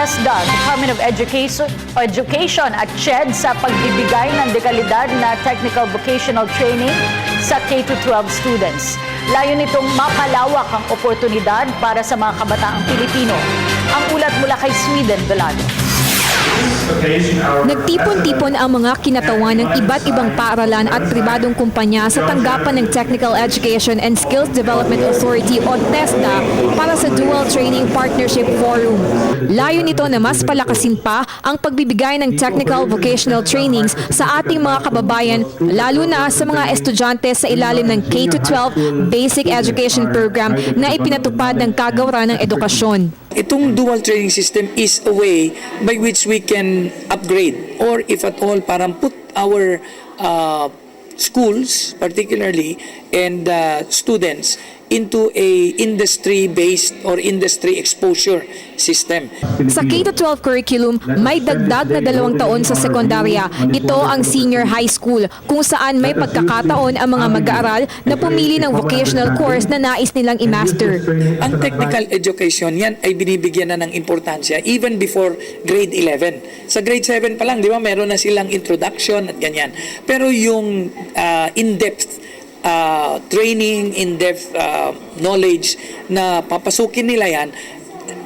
TESDA, Department of Education at CHED sa pagbibigay ng dekalidad na technical vocational training sa K-12 students. Layo nitong mapalawak ang oportunidad para sa mga kabataang Pilipino. Ang ulat mula kay Sweden Velado. Nagtipon-tipon ang mga kinatawan ng iba't ibang paaralan at pribadong kumpanya sa tanggapan ng Technical Education and Skills Development Authority o TESDA para sa Dual Training Partnership Forum. Layo nito na mas palakasin pa ang pagbibigay ng technical vocational trainings sa ating mga kababayan, lalo na sa mga estudyante sa ilalim ng K-12 Basic Education Program na ipinatupad ng Kagawaran ng Edukasyon. Itong dual training system is a way by which we can upgrade or if at all parang put our schools particularly and students into a industry-based or industry exposure system. Sa K-12 curriculum, may dagdag na 2 taon sa sekundarya. Ito ang senior high school kung saan may pagkakataon ang mga mag-aaral na pumili ng vocational course na nais nilang i-master. Ang technical education, yan ay binibigyan na ng importansya even before grade 11. Sa grade 7 pa lang, di ba, meron na silang introduction at ganyan. Pero yung in-depth training, in-depth knowledge na papasukin nila yan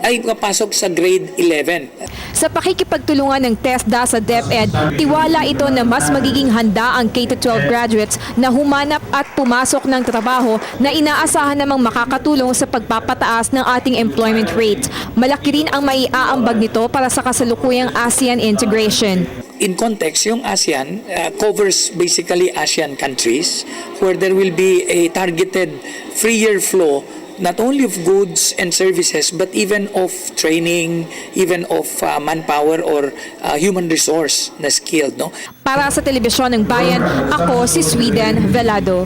ay papasok sa grade 11. Sa pakikipagtulungan ng TESDA sa DepEd, tiwala ito na mas magiging handa ang K-12 graduates na humanap at pumasok ng trabaho na inaasahan namang makakatulong sa pagpapataas ng ating employment rate. Malaki rin ang maiaambag nito para sa kasalukuyang ASEAN integration. In context, yung ASEAN covers basically ASEAN countries where there will be a targeted freer flow not only of goods and services but even of training, even of manpower or human resource na skilled. No? Para sa Telebisyon ng Bayan, ako si Sweden Velado.